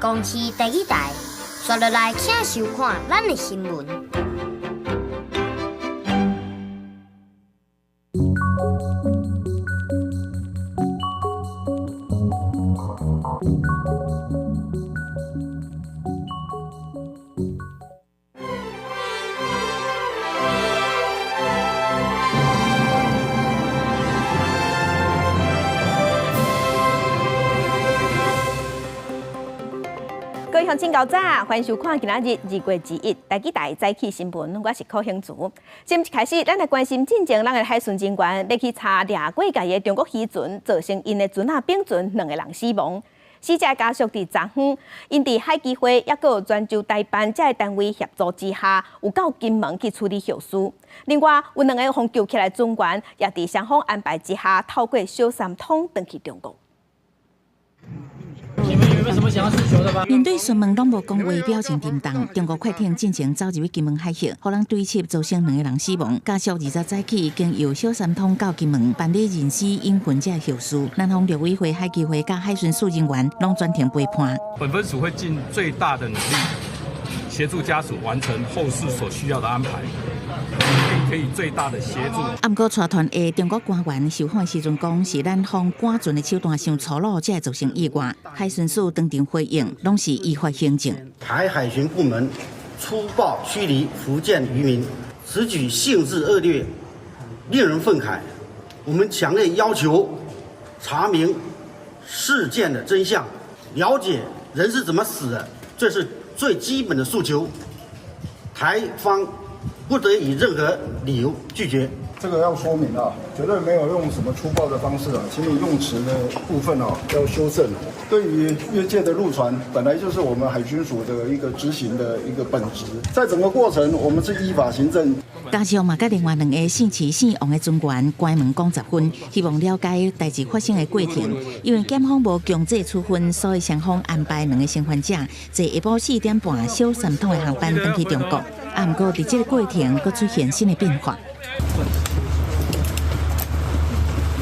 公司第一台，刷落来请收看咱的新闻。各位乡亲高早，欢迎收看今仔日2月1日台记台早起新闻，我是柯兴竹。先一开始，咱来关心进前咱的海巡警员要去查掠过界的中国渔船，造成因的船并船，2个人死亡。死者家属伫昨昏，因伫海基会也有泉州台办这个单位协助之下，有到金门去处理后事。另外，有2个互救起来的船员，也伫双方安排之下，透过小三通返去中国。你们有没有什么想要诉求的吗？面对询问，拢无讲话，表情沉重。中国快艇进前走入金门海峡，互人对峙，造成2个人死亡。家属20早起已经由小三通到金门办理人死因婚者后事。南方陆委会、海基会甲海巡署人员拢全程陪伴。本分署会尽最大的努力，协助家属完成后事所需要的安排。并可以最大的协助。不过，带团的中国官员受访时阵讲，是咱方赶船的手段太粗鲁，才会造成意外。海巡署当庭回应，拢是依法行政。台海巡部门粗暴驱离福建渔民，此举性质恶劣，令人愤慨。我们强烈要求查明事件的真相，了解人是怎么死的，这是最基本的诉求。台方不得以任何理由拒绝。这个要说明啊，绝对没有用什么粗暴的方式啊，请你用词的部分啊要修正。对于越界的陆船，本来就是我们海巡署的一个执行的一个本质，在整个过程我们是依法行政。家属嘛，甲另外2个姓齐姓王的船员关门讲10分，希望了解代志发生的过程。因为检方无强制处分，所以双方安排2个生还者坐下晡4点半小三通的航班返去中国。不过，在这个过程，佫出现新的变化。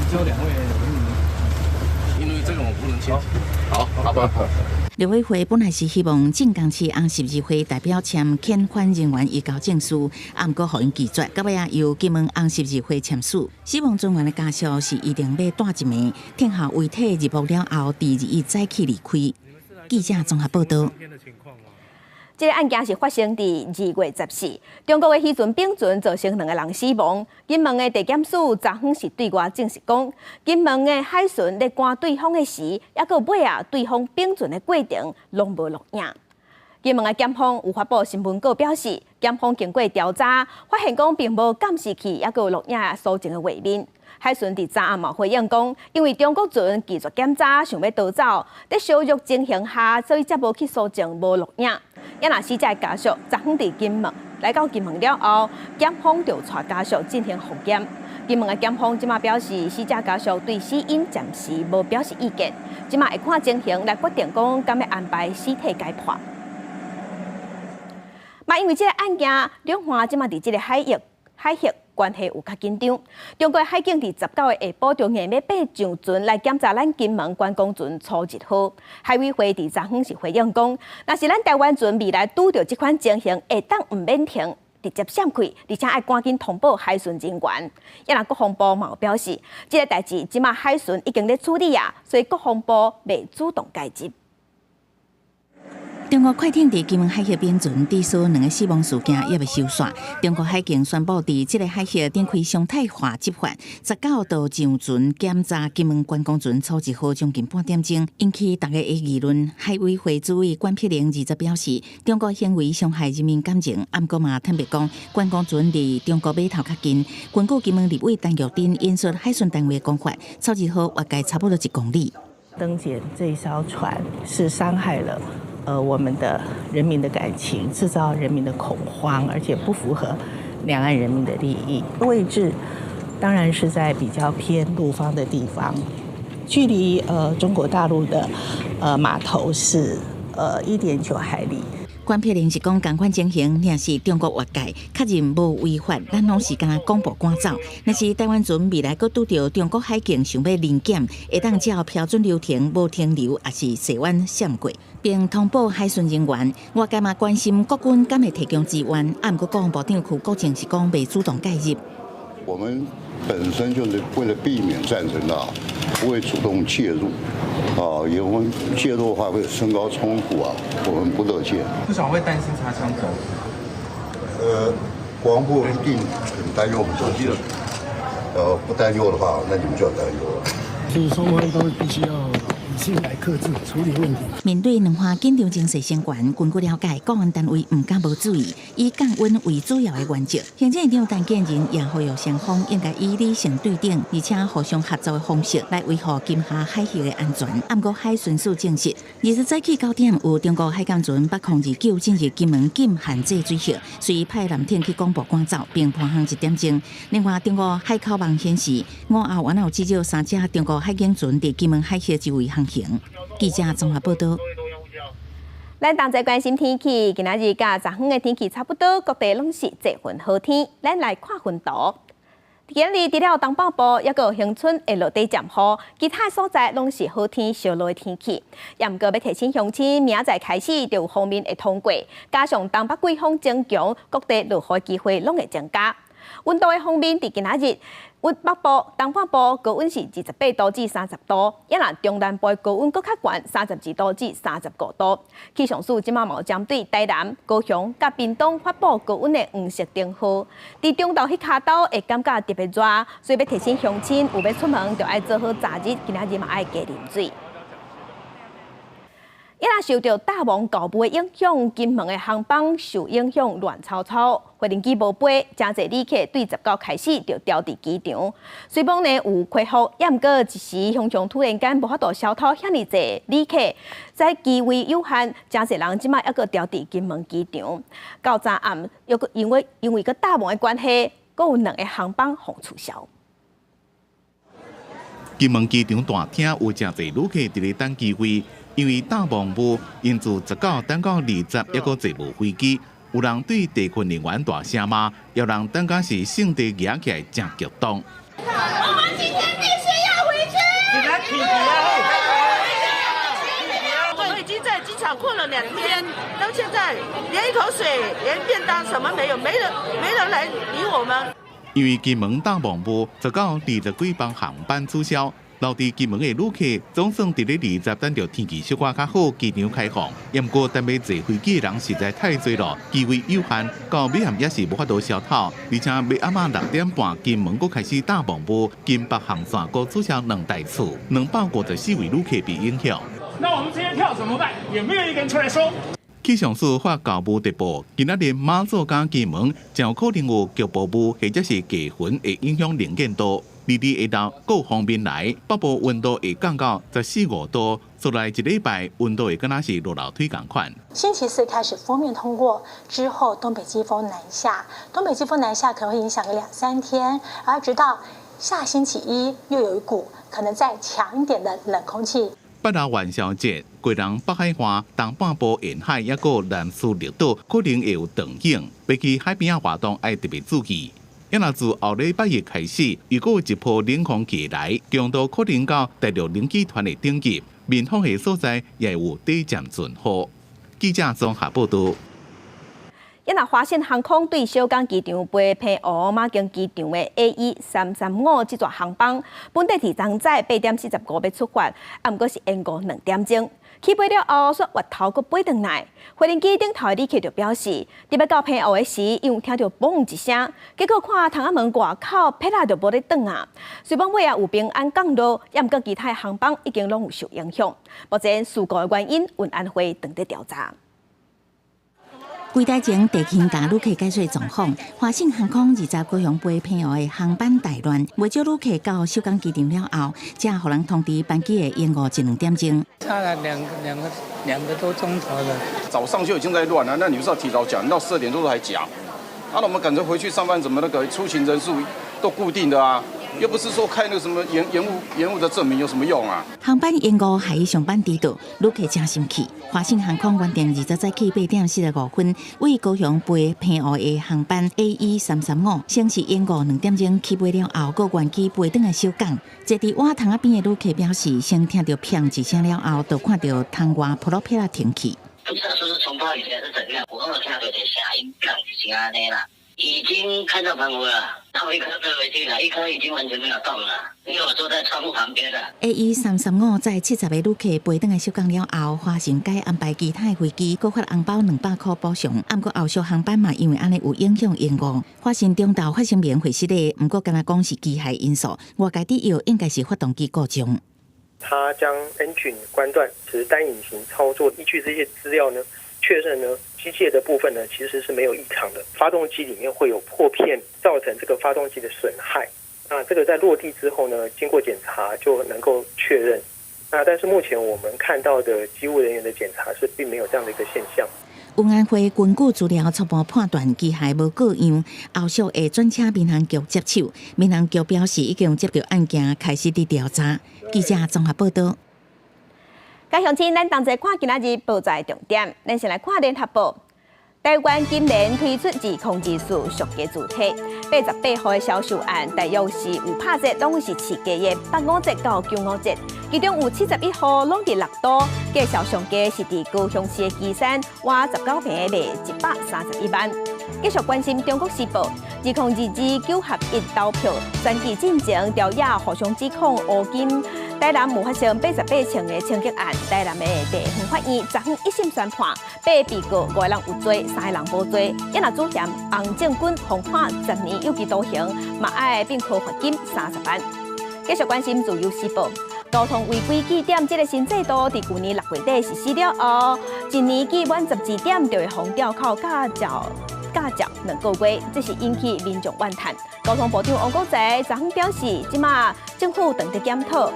只有2位人民，因为这个我不能签。好吧。陆委会本来是希望镇江市红十字会代表签遣返人员移交证书，不过予因拒绝，到尾由金门红十字会签署。死亡船员的家属是一定要带一枚，听候遗体入墓了后，第2日早起离开。记者综合报道。这个案件是发生伫2月14日，中国的渔船并船造成2个人死亡。金门的地检署昨昏是对外证实讲，金门的海巡咧赶对方的时，也有尾对方并船的过程拢无录影。金门的检方有发布新闻稿表示，检方经过调查，发现讲并无监视器，也有录影所证的画面。海巡伫昨暗嘛回应讲，因为中国船拒绝检查，想要逃走，在小玉情形下，所以才无去搜证无录影。也若死者的家属昨昏伫金门来到金门了后，检方就带家属进行复检。金门的检方即马表示，死者家属对死因暂时无表示意见，即马会看情形来决定讲敢要安排尸体解剖。嘛，因为这个案件，两岸即马伫这个海峡关系有较紧张。中国海警伫19日下晡就硬要爬上船来检查咱金门观光船初日号。海委会伫昨昏是回应讲，若是咱台湾船未来拄到这款情形，会当唔免停，直接闪开，而且爱赶紧通报海巡人员。也若国防部嘛有表示，这个代志即马海巡已经咧处理啊，所以国防部未主动介入。中国快艇伫金门海峡并船，至少2个死亡事件也未收煞。中国海警宣布，伫这个海峡展开常态化执法，19度上船检查金门观光船初日号将近半点钟，引起大家的议论。海委会主委关碧玲20日表示，中国行为伤害人民感情，不过嘛坦白讲，观光船离中国码头较近。根据金门立委陈玉珍引述海巡单位的讲法，初日号划界差不多1公里。登检这一艘船是伤害了我们的人民的感情，制造人民的恐慌，而且不符合两岸人民的利益。位置当然是在比较偏陆方的地方，距离中国大陆的码头是1.9海里。管批评是讲，同款情形若是中国越界，确认无违法，咱拢是甲公布赶走。若是台湾船未来佫拄着中国海警想要临检，会当照标准流程无停留，也是西湾闪过，并通报海巡人员。外界嘛关心国军敢会提供支援，啊，毋过国防部长国情是讲未主动介入。我们本身就是为了避免战争啊，不会主动介入啊，因为介入的话会升高冲突啊，我们不乐见。不少会担心擦枪走火。国防部一定很担忧很多事，不担忧的话，那你们就要担忧了。所以双方都必须要理性来克制处理问题。面对两岸紧张情势升悬，根据了解，国安单位唔敢无注意，以降温为主要的原则。行政院长陈建仁也呼吁双方应该以理性对等，而且互相合作的方式来维护金厦海峡的安全。不过海巡署证实，20早起9点有中国海监船802进入金门禁限制水域，随派舰艇去公布赶走，并拖航1点钟。另外，中国海口网显示，5号完有至少3只中国海警船伫金门海峡周围航行。记者综合报道。咱同齐关心天气，今仔日甲昨昏的天气差不多，各地拢是这份好天。咱来看云图。今日除了东北部抑个恒春会落地暂雨，其他所在拢是好天小落的天气。也毋过要提醒乡亲，明仔载开始就有锋面会通过，加上东北季风增强，各地落雨机会拢会增加。温度的方面，伫今仔日，北部、东北部高温是28度至30度，也若中南部高温搁较悬，32度至35度。气象署即马有针对台南、高雄、甲屏东发布高温的黄色灯号。伫中昼迄卡斗会感觉特别热，所以要提醒乡亲有要出门，就要做好早日，今仔日嘛爱加啉水。也若受到大王高飞的影响，金门的航班受影响乱糟糟，飞行机无飞，真侪旅客对19开始就调伫机场。虽讲呢有恢复，也毋过一时向上突然间无法度消脱遐尼侪旅客，在机位有限，真侪人即摆抑个调伫金门机场。到昨暗又个因为个大王的关系，阁有2个航班互取消。金门机场大厅有真侪旅客伫咧等机位。因为大防部因自19等到20，抑个坐无飞机，有人对地勤人员大声骂，有人等到是性地压起来真激动。我们今天必须要回去！我已经在机场困了2天，到现在连一口水、连便当什么没有，没人来理我们。因为金门大防部19、20几班航班取消。留伫金门的旅客总算伫咧20等到天气小可较好，机场开放。也毋过，但要坐飞机的人实在太多了，机位有限，到尾暗也是无法度消透。而且要暗暝6点半，金门阁开始大防部，金北航线阁取消2台次，254位旅客被影响。那我们这些票怎么办？也没有一个人出来说。气象署发教务直播，今仔日马祖甲金门，真有可能有局部雾或者是低云会影响能见度。离下昼各方面来，北部温度会降到14、15度，出来一礼拜温度会敢若是落楼梯同款。星期4开始锋面通过之后，东北季风南下，东北季风南下可能会影响个2、3天，而直到下星期1又有一股可能再强一点的冷空气。8号元宵节，贵人北海岸、东半部沿海也个南苏力度可能会有长影，比起海边活动要特别注意。也若自后礼拜日开始，如果有一波冷空气来，强度可能到大陆冷气团的顶级，面风的所在也有短暂阵雨。记者综合报道。也若华信航空对小港机场飞澎湖马经机场的 AE335这座航班，本地伫昨早8点45要出发，啊，毋过是延误2点钟。起飞了后，煞月头阁飞转来。飞行机顶头的旅客就表示，伫要到澎湖的时，因为听到嘣一声，结果看窗仔门外口撇仔就无咧转啊。虽讲尾啊有平安降落，也毋过其他的航班已经拢有受影响。目前事故的原因，运安会正在调查。几台前地勤甲旅客解说状况，华信航空20高雄飞澎湖的航班大乱，未少旅客到小港机场了后，才互人通知班机的延误1、2点钟。差了两个多钟头了。早上就已经在乱了，那你不是要提早讲？到12点多还讲，那我们赶着回去上班，怎么那个出勤人数都固定的啊？又不是说开那个什么延误的证明有什么用啊？航班延误害伊上班迟到，旅客真生气。华信航空原定20早起8点45分为高雄飞澎湖的航班 AE335，先是延误2点钟起飞了后，搁原机飞转来小港。坐伫瓦塘仔边的旅客表示，先听到砰一声了后，就看到窗外普罗佩拉停去。不知道是不是重爆以前是怎样，我刚好听到有点声音，砰一声安尼啦。已经看到澎湖了，然后一颗飞回去了，一颗已经完全没有动了，因为我坐在窗户旁边的。AE335在70个旅客飞转来小港了后，华信该安排其他的飞机，搁发红包200块补偿。不过后续航班嘛，因为安尼有影响延误。华信中道发声明回释的，不过敢若讲是机械因素，外界理由应该是发动机故障。他将 engine 关断，只是单引擎操作，依据这些资料呢，确认呢，机械的部分呢其实是没有异常的，发动机里面会有破片，造成这个发动机的损害。那这个在落地之后呢，经过检查就能够确认。那但是目前我们看到的机务人员的检查是并没有这样的一个现象。运安会根据资料初步判断机械无各样，后续会转请民航局接手。民航局表示已经接到案件，开始伫调查。记者综合报道。加乡亲，咱同齐看今仔日报载重点。咱先来看联合报。台湾今年推出自控技术属价主体，88号的销售案，大约是有拍折，拢是市价的85折到95折，其中有71号拢伫6都，介绍上价是伫高雄市的旗山，挖19坪的卖131万。继续关心中国时报，指控日资9合1投票，选举进程调查互相指控乌金。台南有发生88枪的枪击案，台南的地方法院昨昏一审宣判，8被告5个人有罪，3个人无罪。因若主嫌洪正军罚款10年有期徒刑，嘛爱并科罚金30万。继续关心自由时报，交通违规记点这个新制度，伫去年6月底实施了后，一年记满12点就会封吊扣驾照2个月，这是引起民众怨叹。交通部长王国材昨昏表示，即马政府正在检讨。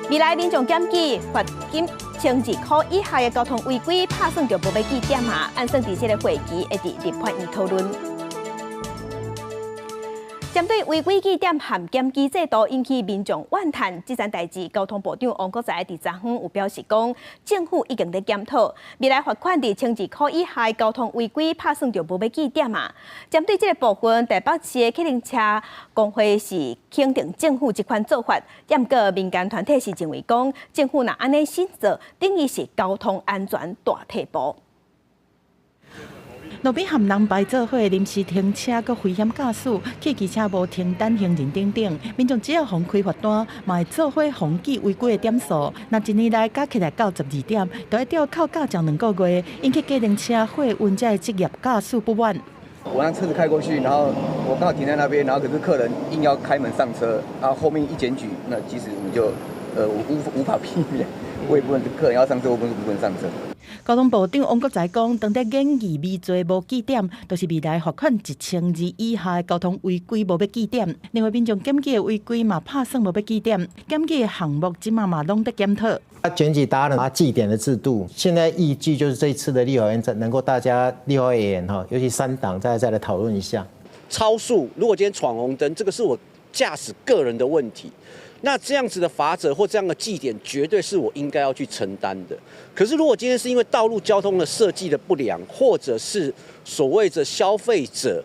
未来民众检举罚金1200块以下的交通违规，拍算就无要记点啊，按算伫这个会期会伫立法院讨论。针对违规记点含检举制度引起民众怨叹，这件代志，交通部长王国材伫昨昏有表示讲，政府已经在检讨，未来罚款伫1200块以下交通违规，拍算就无要记点啊。针对这个部分，台北市的客运车工会是肯定政府这款做法，不过民间团体是认为讲，政府若安尼新做，等于是交通安全大退步。路边含人排做伙临时停车，佮危险驾驶，汽机车无停单行人等等，民众只要互开罚单，嘛会做伙统计违规的点数。那一年来加起来到12点，就要吊扣驾照2个月，引起计程车货运这职业驾驶不满。我让车子开过去，然后我刚好停在那边，然后可是客人硬要开门上车，然后后面一检举，那其实我们就无法避免，我也不能客人要上车，我不能上车。交通部长王国材讲，当地建议未做无记点，就是未来罚款1000以下的交通违规无要记点。另外，民众检举的违规嘛，拍算无要记点，检举的项目即嘛拢在检讨。检举达人记点的制度，现在预计就是这一次的立法院能够大家立法委员尤其3党再来讨论一下。超速，如果今天闯红灯，这个是我驾驶个人的问题。那这样子的罚则或这样的记点，绝对是我应该要去承担的。可是，如果今天是因为道路交通的设计的不良，或者是所谓的消费者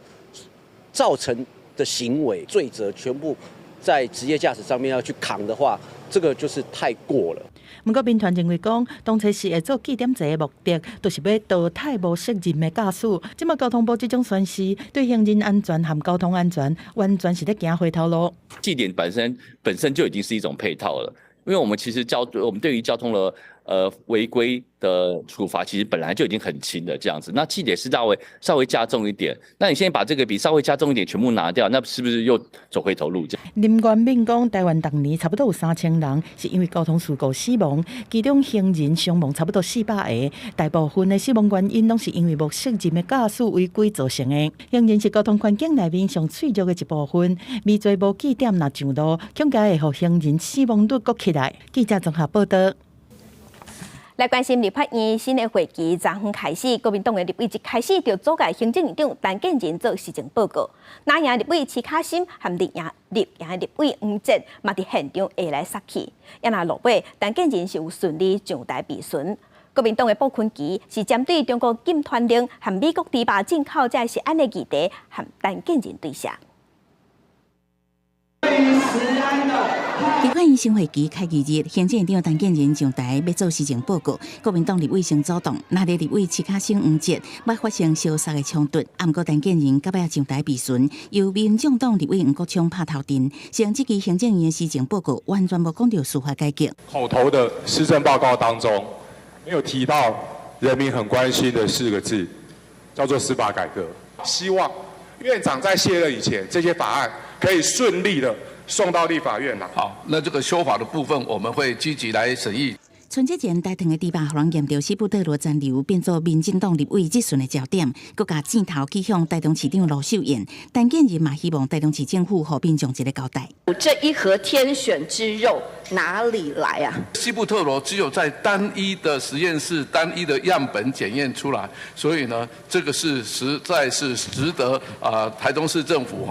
造成的行为罪责，全部在职业驾驶上面要去扛的话，这个就是太过了。不过，民团认为讲，当初是会做记点制的目的，就是要淘汰无责任的驾驶。即马交通部这种宣示，对行人安全和交通安全，完全是在行回头路。记点本身就已经是一种配套了，因为我们其实我们对于交通的违规的处罚，其实本来就已经很轻的这样子。那记点是稍微加重一点，那你现在把这个比稍微加重一点全部拿掉，那是不是又走回头路？林元敏讲，台湾当年差不多有3000人是因为交通事故死亡，其中行人伤亡差不多400个，大部分的死亡原因拢是因为无责任的驾驶违规造成的。行人是交通环境内面上脆弱的一部分，未做无记点若上路，恐惊会让行人死亡率搁起来。记者综合报道。来关心立法院新的会期昨昏开始，国民党的立委一开始就阻碍行政院长陈建仁做施政报告。拿赢立委齐卡心和立赢立委黄捷嘛伫现场下来杀气，也那落尾陈建仁是有顺利上台备询。国民党的布昆奇是针对中国禁团令和美国猪肉进口才是安的议题，和陈建仁对下。立法院新会期开议日，行政院长陈建仁上台要做施政报告，国民党立委先主动，那立委齐卡生黄捷要发生烧杀的冲突，不过陈建仁到尾上台备询，由民众党立委黄国昌拍头阵，称这期行政院的施政报告完全无讲到司法改革。口头的施政报告当中，没有提到人民很关心的4个字，叫做司法改革。希望院长在卸任以前，这些法案可以顺利的送到立法院来。好，那这个修法的部分，我们会积极来审议。春节前台糖的猪肉，互人验到西部特罗残留，变作民进党立委质询的焦点。佮把箭头起向台中市长罗秀燕，陈建仁嘛希望台中市政府和民众一个交代。这一盒天选之肉哪里来啊？西部特罗只有在单一的实验室、单一的样本检验出来，所以呢，这个是实在是值得台中市政府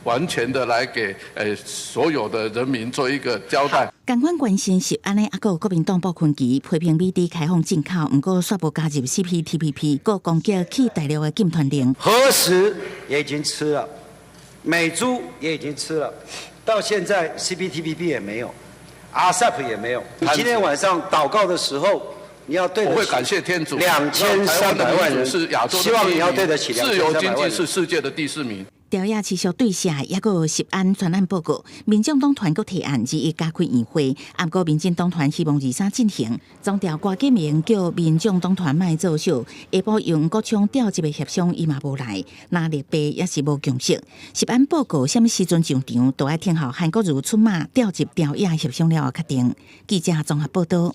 完全的来给所有的人民做一个交代。监管关心是安尼，有国民党布昆奇批评美猪开放进口，不过却无加入 CPTPP， 佮攻击去大陆的禁团令。核食也已经吃了，美猪也已经吃了，到现在 CPTPP 也没有 ，RCEP 也没有。你今天晚上祷告的时候，你要对得起，我会感谢天主2300万人是亚洲的希望你要对得起自由经济是世界的第4名。调查持续对下，也有涉案专案报告。民众党团阁提案2加开议会，不过民进党团希望23进行。总调郭建明叫民众党团卖作秀，下晡用国昌调集的协商，伊嘛无来，那立碑也是无共识。涉案报告什么时阵上场，都要听候韩国瑜出马调集调查协商了后决定。记者综合报道。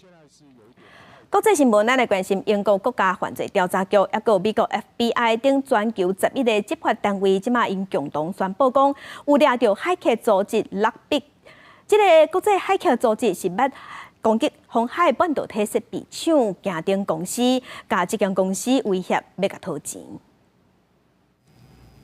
国际新闻，咱来关心英国国家犯罪调查局，也有美国 FBI 等全球11个执法单位，即马因共同宣布讲，有抓到骇客组织Lockbit。这个国际骇客组织是要攻击红海半导体设备厂家电公司，甲这间公司威胁要甲掏钱。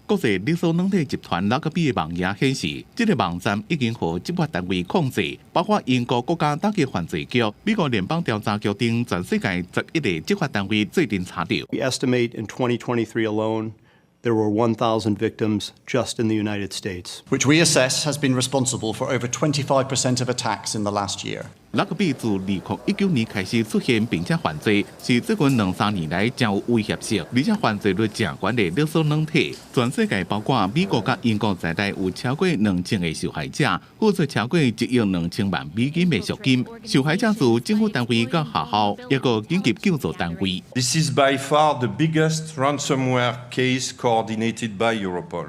国际力所能体集团拉格比的网页显示，这个网站已经和执法单位控制，包括英国国家打击犯罪局、美国联邦调查局等全世界11个执法单位最近查到。We estimate in 2023 alone, there were 1,000 victims just in the United States, which we assess has been responsible for over 25% of attacks in the last year. 拉格比自2019年开始出现并且犯罪，是最近2-3年来较有威胁性，而且犯罪率正高的力所能体。全世界包括美国甲英国在内有超过2000个受害者，付出超过1亿2000万美金的赎金。受害者自政府单位甲学校，也个紧急救助单位。This is by far the biggest ransomware case coordinated by Europol.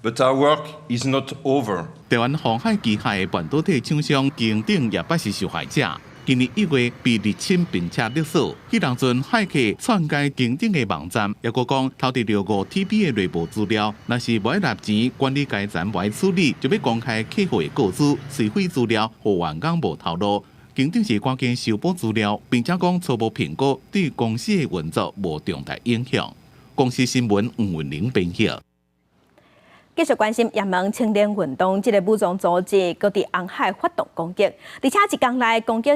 But our work is not over. 台湾航海机械的半导体厂商经顶也不是受害者。今年1月被入侵并且勒索，迄当阵骇客篡改经顶的网站，也个讲偷得了5TB 的内部资料，若是无纳钱管理该站无处理，就要公开客户的个资、水费资料和员工无透露。经顶是赶紧修补资料，并且讲初步评估对公司的运作无重大影响。公司新闻黄文玲编辑。继续关心也门青年运动，这个武装组织佮伫红海发动攻击，而且一天内攻击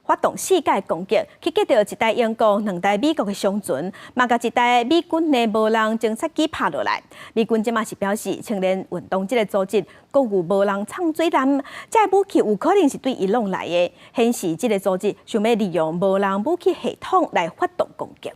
发动4届攻击，去击到1台英国、2台美国的商船，嘛甲1台美军的无人侦察机拍落来。美军即马是表示，青年运动这个组织佮有无人藏水弹，这武器有可能是对伊弄来的，显示这个组织想要利用无人武器系统来发动攻击。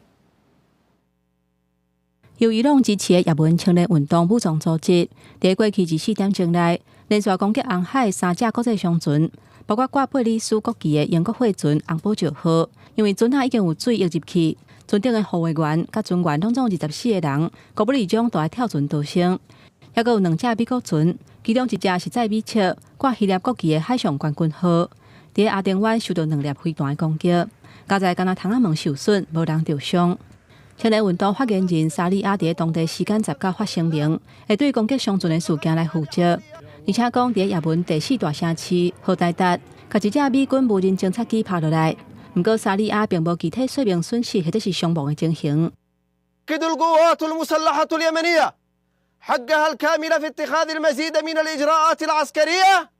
由伊朗支持的也门青年运动武装组织，在过去24点钟内，连续攻击红海3只国际商船，包括挂贝里斯国旗的英国货船红宝石号，因为船下已经有水溢入去，船顶的护卫员甲船员拢总24个人，果不其中都爱跳船逃生。还有2只美国船，其中1只是载美切挂希腊国旗的海上冠军号，在阿丁湾受到2粒飞弹的攻击，加在敢若窗仔门受损，无人受伤。青年运动发言人沙利亚在当地时间19发声明，会对攻击商船的事件来负责，而且讲在也门第4大城市荷台达，甲1只美军无人侦察机拍落来，不过沙利亚并无具体说明损失或者是伤亡的情形。 القوات المسلحة اليمنية حقها الكامل في اتخاذ المزيد من الإجراءات العسكرية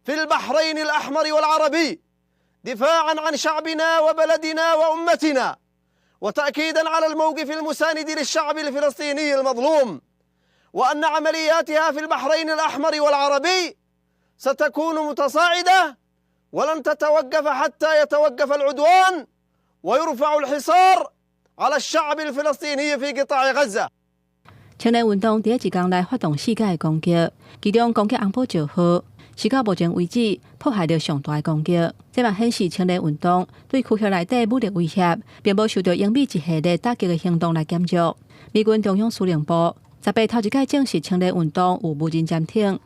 في البحرين الأحمر والعربي دفاعا عن شعبنا وبلدنا وأمتنا وتأكيدا على الموقف المساند للشعب الفلسطيني المظلوم وأن عملياتها في البحرين الأحمر والعربي ستكون متصاعدة ولن تتوقف حتى يتوقف العدوان ويرفع الحصار على الشعب الفلسطيني في قطاع غزة. 青年运动第一天来发动4架的攻击，其中攻击安保9号，是到目前为止破坏了上大的攻击。这嘛显示青年运动对区域内底武力威胁，并无受到英美一系列打击的行动来减弱。美军中央司令部18头一届证实青年运动有无人潜艇。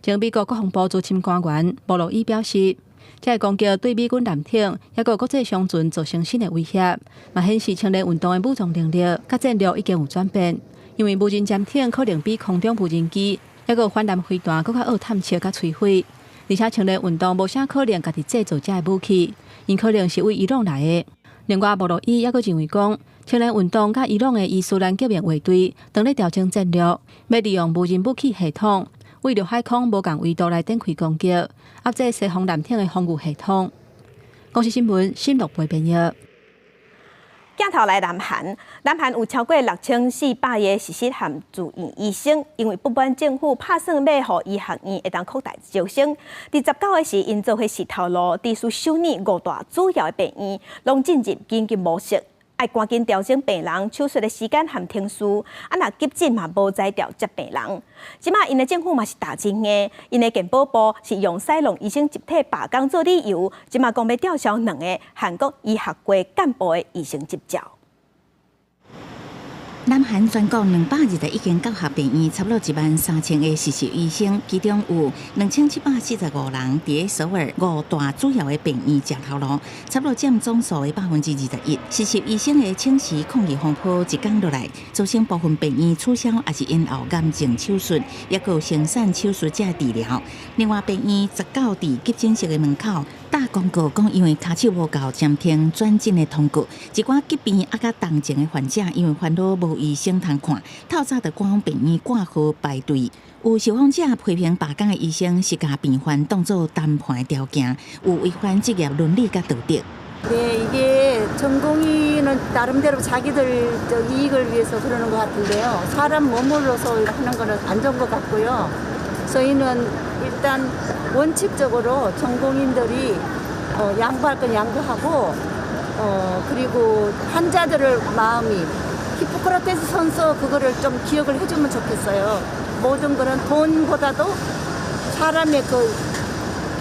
前美国国防部资深官员布鲁伊表示，这攻击对美军舰艇也个国际商船造成新的威胁，嘛显示青年运动的武装能力甲战略已经有转变。因为无人潜艇可能比空中无人机也个反舰飞弹更较好探测甲摧毁，而且青年运动无啥可能家己制造这的武器，因可能是为伊朗来的。另外，布鲁伊也个认为讲，青年运动甲伊朗的伊斯兰革命卫队正在调整战略，要利用无人武器系统，为着海空无共纬度来展开攻击，压制西方舰艇的防御系统。公司新闻新录播编译。镜头来南韩，南韩有超过6400个实习和住院医生，因为不满政府打算要予医学院会当扩大招生。第19个时，因做伙是透露，地区首年5大主要的病院拢进入紧急模式，要赶紧调整病人手术的时间和天数，若急诊嘛无再调接病人。即马因的政府嘛是打真的，因的健保部是用西隆医生集体罢工做理由，即马讲要吊销2个韩国医学会干部的医生执照。南韩全国221间教学病院，差不多13000个实习医生，其中有2745人伫首尔5大主要的病院食头路，差不多占总数的21%。实习医生的请辞抗议风波一天落来，造成部分病院取消，也是因后癌症手术，也有生产手术者治疗。另外，病院19伫急诊室的门口打广告，讲因为骹手无够监听转诊的通告，一寡急病甲重症的患者因为烦恼无医生通看，透早就赶往病院挂号排队。有受访者批评罢工的医生是把病患当作谈判的条件，有违反职业伦理甲道德。 네, 이게 전공의는 나름대로 자기들 이익을 위해서 그러는 것 같은데요. 사람 머물러서 하는 거는 안 좋은 것 같고요. 저희는 일단 원칙적으로 전공인들이 양보할 건 양보하고 그리고 환자들의 마음이 히포크라테스 선서 그거를 좀 기억을 해주면 좋겠어요. 모든 거는 돈보다도 사람의 그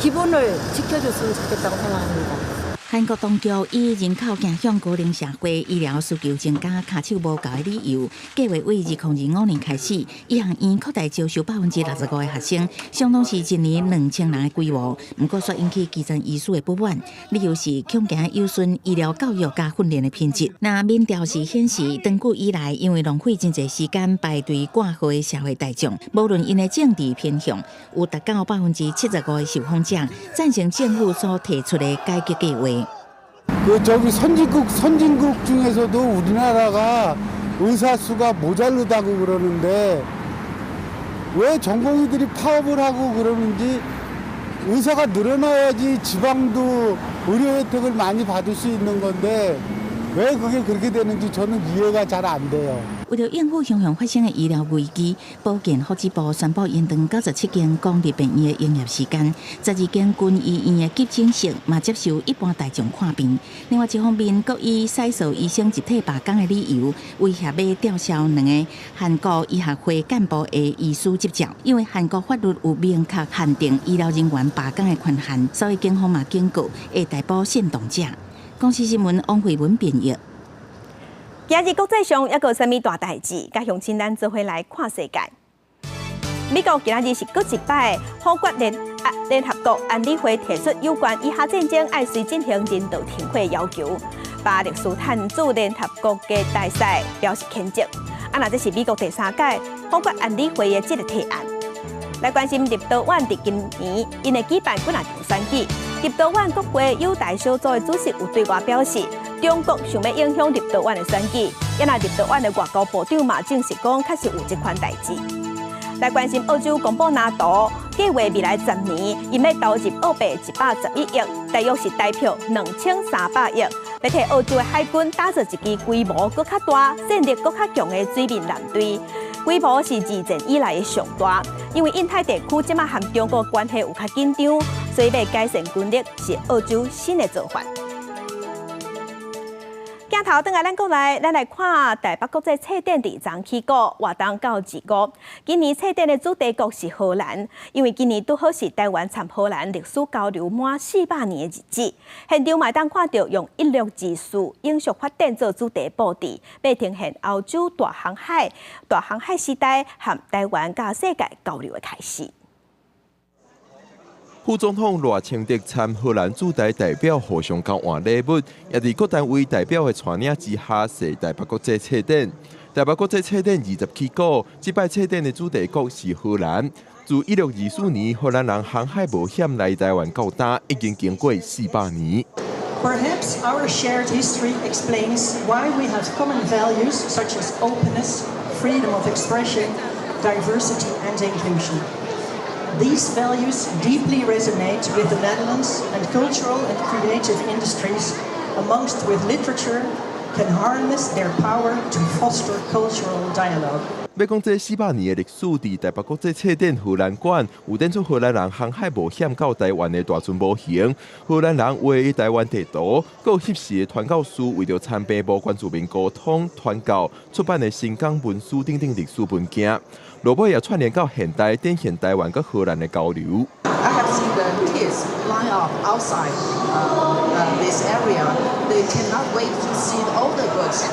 기본을 지켜줬으면 좋겠다고 생각합니다. 韩国当局以人口走向高龄社会、医疗需求增加、卡手无够的理由，计划为2025年开始，医学院扩大招收65%的学生，相当是一年2000人的规模。不过，却引起基层医师的不满，理由是恐惊有损医疗教育加训练的品质。那民调是显示，长久以来因为浪费真侪时间排队挂号的社会大众，无论因的政治偏向，有达到75%的受访者赞成政府所提出的改革计划。 저기 선진국 중에서도 우리나라가 의사 수가 모자르다고 그러는데 왜 전공의들이 파업을 하고 그러는지 의사가 늘어나야지 지방도 의료 혜택을 많이 받을 수 있는 건데 왜 그게 그렇게 되는지 저는 이해가 잘 안 돼요. 为了应付常常发生的医疗危机，保健福祉部宣布延长97间公立病院的营业时间，12间军医院的急诊室嘛接受一般大众看病。另外一方面，各以西索医生集体罢工的理由，威胁要吊销2个韩国医学会干部的医师执照，因为韩国法律有明确限定医疗人员罢工的权限，所以警方嘛警告会逮捕煽动者。公司新闻王慧文编译。 今日国际上还有啥物大代志？甲乡亲咱做伙来看世界。美国今日是搁一摆法国联合国安理会提出有关以下战争爱随进行人道停火要求，巴勒斯坦驻联合国嘅大使表示谴责。若这是美国第3届法国安理会嘅这个提案。来关心立陶宛伫今年因会举办几若场选举。立陶宛国会友台小组的主席有对外表示，中国想要影响立陶宛的选举，也那立陶宛的外交部长嘛证实讲，确实有这款代志。来关心澳洲公布NATO计划未来10年，因要投入澳币111亿，大约是代表2300亿，要替澳洲的海军打造一支规模更较大、战力更较强的水面舰队，规模是二战以来的上大。因为印太地区即马和中国关系有较紧张，所以要改善军力是澳洲新的做法。镜头转来咱国内，咱来看台北国际册展伫昨起过，活动到25。今年册展的主题国是荷兰，因为今年拄好是台湾参荷兰历史交流满400年的日子。现场嘛当看到用1624永续发展做主题布置，要呈现欧洲大航海时代和台湾甲世界交流的开始。副总统赖清德参荷兰驻台代表互相交换礼物，也伫各单位代表的带领之下，踅台北国际册展。台北国际册展20起过，这摆册展的主题国是荷兰。自1624年荷兰人航海冒险来台湾到达，已经经过400年。Perhaps our shared history explains why we have common values such as openness, freedom of expression, diversity, and inclusion.These values deeply resonate with the Netherlands, and cultural and creative industries, amongst with literature, can harness their power to foster cultural dialogue. 要讲这400年的历史，伫台北国际册展荷兰馆有展出荷兰人航海冒险到台湾的大船模型，荷兰人画的台湾地图，还有翕时的传教士为着参病部关注民沟通、传教出版的新港文书等等历史文件。落尾也串联到现代，展现台湾跟荷兰的交流。I have seen the kids line up outside this area. They cannot wait to see all the books.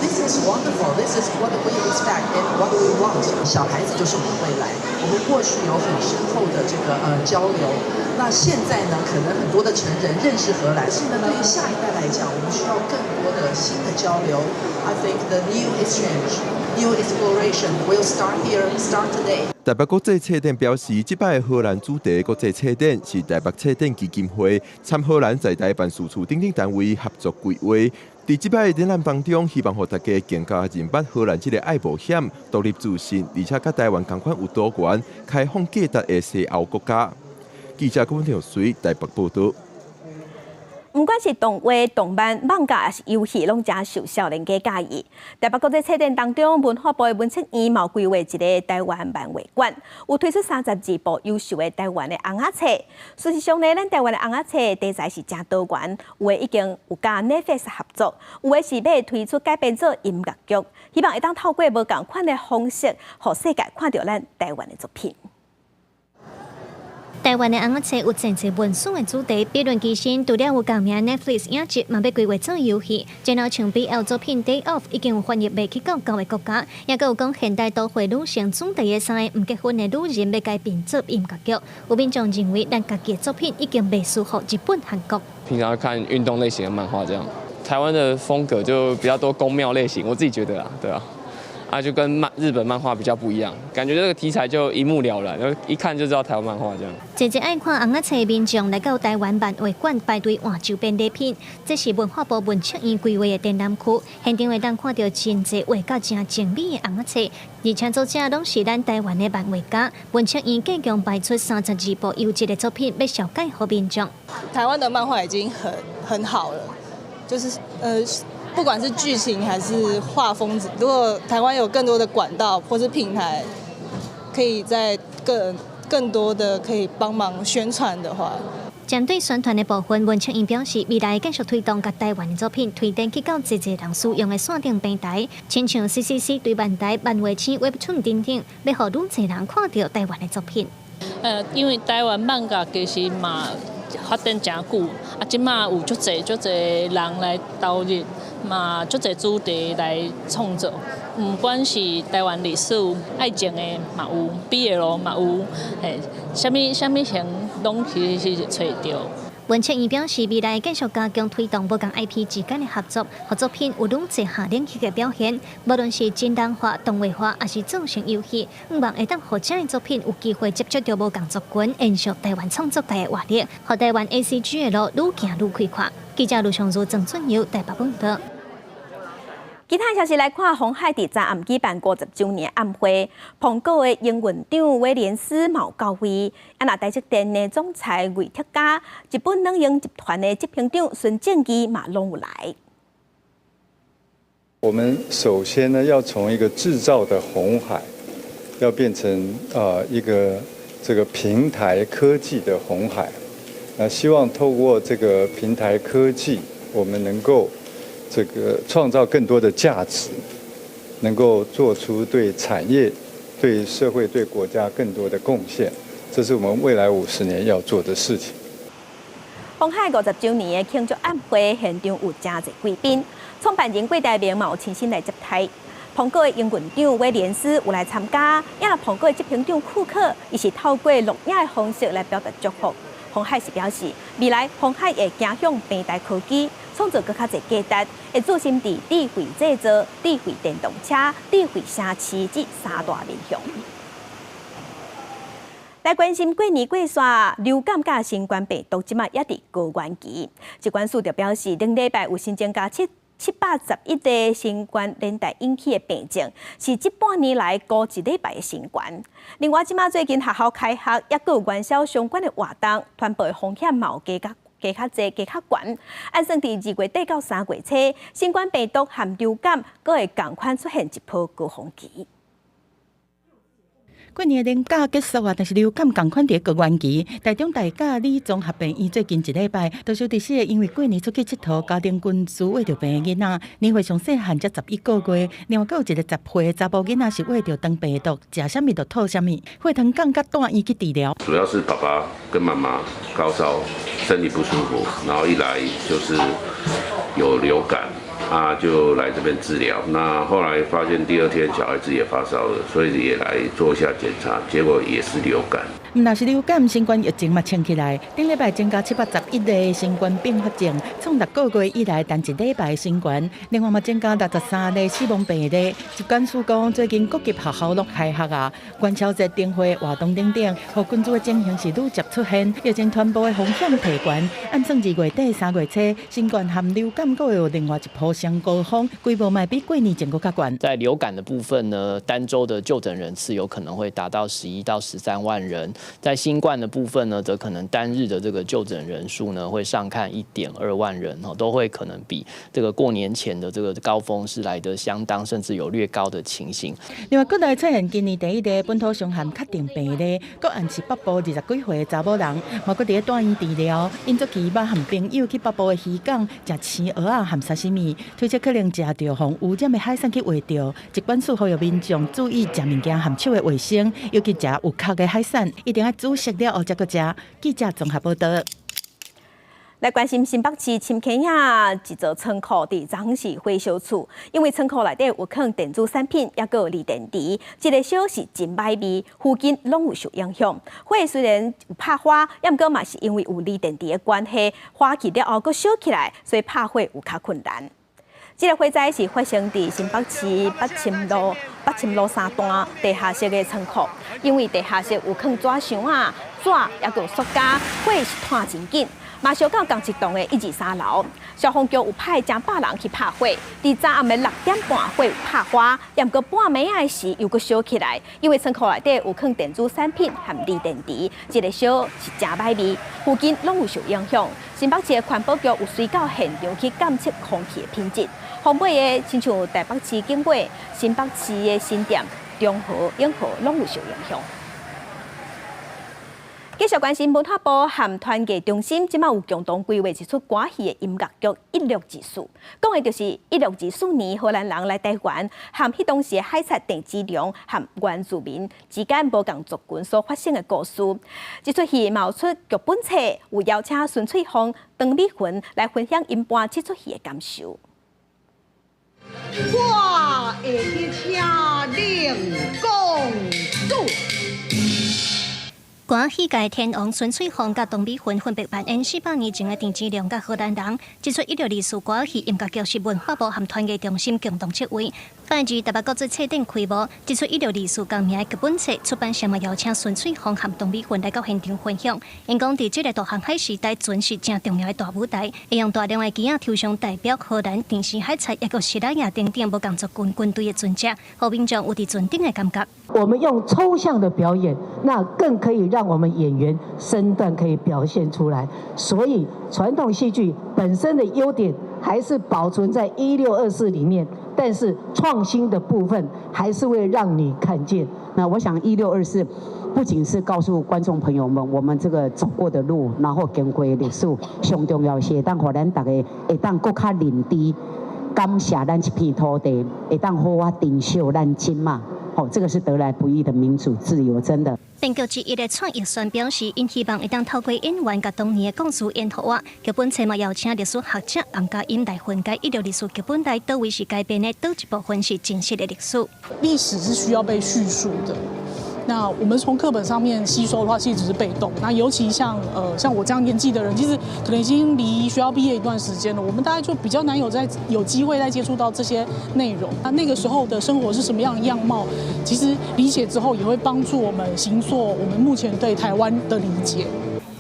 This is wonderful. This is what we expect and what we want. 小孩子就是我们未来。我们过去有很深厚的这个交流，那现在呢，可能很多的成人认识荷兰，现在对于下一代来讲，我们需要更多的新的交流。I think the new exchange.New exploration will start here, start today. 台北国际册展表示，这摆的荷兰主题国际册展是台北册展基金会参荷兰在台办事处等等单位合作规划。伫这摆的展览当中，希望让大家更加认捌荷兰这个爱冒险、独立自信，而且甲台湾同款有多元、开放价值的西欧国家。记者郭文天随台北报道。不管是动画、动漫、漫画，还是游戏，拢真受少年家介意。台北国际册展当中，文化部的文策院嘛规划一个台湾漫画馆，有推出32部优秀的台湾的红仔册。事实上呢，咱台湾的红仔册题材是真多元，有的已经有甲 Netflix 合作，有的是要推出改编做音乐剧，希望会当透过无同款的方式，让世界看到咱台湾的作品。台湾的红仔册有真侪文书的主题，比论其身，除了有共名 Netflix 影集，嘛要规划做游戏。然后像 BL 作品 Day Off 已经有翻译袂去到9个国家，也有讲现代都会女性主题的3个唔结婚的女人要改编做音乐剧。有民众认为，咱家己的作品已经袂输乎日本、韩国。平常看运动类型的漫画这样，台湾的风格就比较多宫庙类型，我自己觉得啦，对啊。就跟日本漫画比较不一样，感觉这个题材就一目了然，然后一看就知道台湾漫画这样。真正爱看红仔册的民众来到台湾漫画馆排队换周边礼品，这是文化部文策院规划的展览区，现场会当看到真侪画甲真精美的红仔册，而且作者拢是咱台湾的漫画家。文策院计强排出32部优质的作品，要销解给民众。台湾的漫画已经很好了，就是不管是剧情还是画风，如果台湾有更多的管道或是平台，可以在更多的可以帮忙宣传的话。针对宣传的部分，文策院表示，未来继续推动甲台湾的作品推展去到侪人使用的线顶平台，亲像 CCC 对漫台、漫画星、Webtoon 等等，要让愈侪人看到台湾的作品。因为台湾漫画其实嘛发展真久，即马有足侪人来投入。嘛，足侪主题来创作，不管是台湾历史、爱情的嘛有，BL嘛有，啥物型拢其实是找到。文策院表示，未来继续加强推动无共 IP 之间的合作，和作品有拢一下领域的表现，无论是真人化、动画化，还是造成游戏，希望会当让这样的作品有机会接触到无共族群，延续台湾创作界的活力，和台湾 ACG 的路愈行愈开阔。记者卢尚如、郑俊尧台北报道。其他消息来看，鸿海伫昨暗举办50周年暗会，彭果的营运长威廉斯冇到位，那台积电的总裁魏铁家、日本能源集团的执行长孙正基嘛拢有来。我们首先呢，要从一个制造的鸿海，要变成一个这个平台科技的鸿海。希望透过这个平台科技，我们能够这个创造更多的价值，能够做出对产业、对社会、对国家更多的贡献，这是我们未来50年要做的事情。鸿海50周年的庆祝晚会现场有真侪贵宾，创办人郭台铭嘛有亲身来接待。彭果的营运长威廉斯有来参加，也那彭果的执行长库克，伊是透过录影的方式来表达祝福。鸿海是表示，未来鸿海会走向平台科技，创造更加侪价值，会注心伫智慧制造、智慧电动车、智慧城市这三大面向。来关心过年过节，流感甲新冠病毒即马也伫高原期。疾管署就表示，顶礼拜有新增加711个新冠连带引起的病症，是这半年来高一礼拜的新冠。另外，即马最近学校开学，也有元宵相关的活动，传播的风险嘛有加较侪、加较悬。按算伫2月底到3月初，新冠病毒和流感阁会同款出现一波高峰期。过年年假结束啊，但是流感同款伫高原期。台中大甲李综合病院最近一礼拜，多数伫是因为过年出去佚佗，家庭群聚为着病的囡仔，年岁上细汉才11个月。另外，阁有一个10岁查甫囡仔是为着肠病毒，食啥物就吐啥物，血糖降甲带伊去治疗。主要是爸爸跟妈妈高烧，身体不舒服，然后一来就是有流感。就来这边治疗。那后来发现第2天小孩子也发烧了，所以也来做一下检查，结果也是流感。若是流感，新冠疫情嘛冲起来。顶礼拜增加711个新冠并发症，创6个月以来单一礼拜新冠。另外嘛增加63个死亡病例。疾管署讲，最近各级学校都开学啊，元宵节灯会活动等等，互群聚的情形是愈接出现，疫情传播的风险提悬。按算2月底3月初，新冠和流感阁有另外一波相高峰，规模嘛比过年前更较悬。在流感的部分呢，单周的就诊人次有可能会达到11到13万人。在新冠的部分呢，则可能单日的这个就诊人数呢，会上看1.2万人哦，都会可能比这个过年前的这个高峰是来得相当，甚至有略高的情形。另外，国内出现今年第一例本土伤寒确定病例，个案是北部20几岁的查某人，嘛搁伫咧住院治疗。因做期捌和朋友去北部的渔港食青蚵仔和沙西米，推测可能食着防污染的海产去喂着。疾管署呼吁民众注意食物件含手的卫生，尤其食有壳的海产，一定要煮熟了后才搁食。记者综合报道。来关心新北市深坑仔一座仓库伫昨昏是回收处，因为仓库内底有放电子产品，也有锂电池，这个烧是真歹味，附近拢有受影响。火虽然有拍花，也毋过嘛是因为有锂电池的关系，花去了后搁烧起来，所以拍火有较困难。这个火灾是发生伫新北市北深路3段地下室的仓库，因为地下室有放纸箱啊、纸也有塑胶，火是炭真紧。马烧到同一栋的1、2、3楼，消防局有派10把人去拍火，伫昨暗的6点半火有拍花，也毋过半暝仔时又搁烧起来，因为仓库内底有放电子产品和锂电池，这个烧是真歹味，附近拢有受影响。新北市的环保局有随到现场去监测空气的品质，防备的亲像台北市警卫、新北市的新店、中和、永和拢有受影响。继续关心文化部和团结中心，即马有共同规划一出歌戏的音乐剧《1624》，讲的就是1624年荷兰人来台湾，和迄当时的海贼郑芝龙和原住民之间无共族群所发生的故事。这出戏冒出剧本册，有邀请孙翠凤、邓丽云来分享因伴这出戏的感受。我会去请领公主。歌戏界天王孙翠凤甲董美云分别扮演400年前的郑芝龙甲荷兰人。这出162歌戏音乐剧是文化部和团艺中心共同策划。8日台北国际册展开幕，这出162同名的剧本册出版社嘛邀请孙翠凤和董美云来到现场分享。因讲伫这个大航海时代，船是正重要的大舞台，会用大量的机仔抽象代表荷兰、电视海菜，抑个希腊雅等等无工作军队的船只，互民众有伫船顶的感觉。我们用抽象的表演，那更可以让我们演员身段可以表现出来。所以传统戏剧本身的优点还是保存在1624里面，但是创新的部分还是会让你看见。那我想1624不仅是告诉观众朋友们我们这个走过的路，然后经过的历史，上重要是会当互咱大家会当更加认知，感谢咱这片土地，会当好啊珍惜咱今嘛。这个是得来不易的民主自由，真的。编剧之一的创意宣表示，因希望会当透过演员甲当年的故事演好啊。剧本册嘛邀请历史学者王家英来分解162剧本内倒位是改编的，倒一部分是真实的历史。历史是需要被叙述的。那我们从课本上面吸收的话，其实只是被动。那尤其像我这样年纪的人，其实可能已经离学校毕业一段时间了，我们大概就比较难有机会再接触到这些内容。那个时候的生活是什么样的样貌，其实理解之后也会帮助我们形塑我们目前对台湾的理解。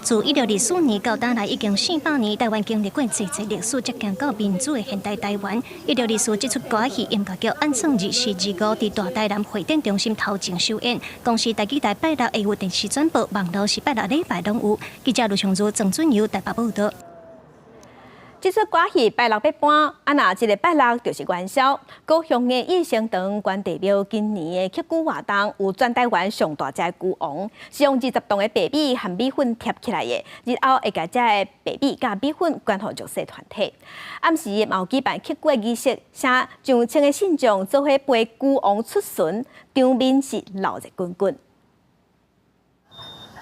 自162年到当来已经400年，台湾经历过济历史，才行到民主的现代台湾。164这出歌戏音乐剧按算24、25伫大台南会展中心头前首演，公司台记台拜六会有电视转播，网络是拜六礼拜拢有。记者卢长如、郑准由台北报道。这出歌戏拜六要搬，那这个拜六就是元宵。高雄的义兴堂关帝庙今年的刻鼓活动有全台湾上大只鼓王，是用20栋的白米和米粉贴起来的。日后会把这个白米加米粉捐予弱势团体。暗时嘛有举办刻鼓的仪式，请上千的信众做伙陪鼓王出巡，场面是闹热滚滚。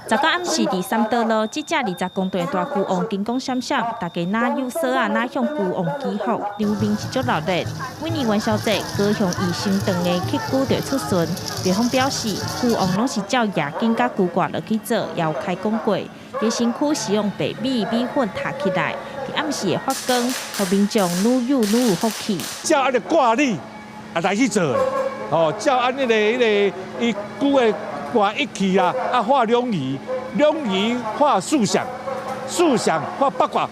昨到暗时，伫三德路，这只20公吨大鼓王金光闪闪，大家哪有锁啊，哪向鼓王祈福，场面是足热烈。每年元宵节，高雄义兴堂的刻鼓就出巡，地方表示，鼓王拢是照夜景甲鼓挂落去做，也有开讲过。在身躯是用白米粉搭起来，伫暗时的发光，互民众愈有福气。照安尼挂历来去做哦，照安尼伊鼓的。挂一起啊，画两仪画竖向画八卦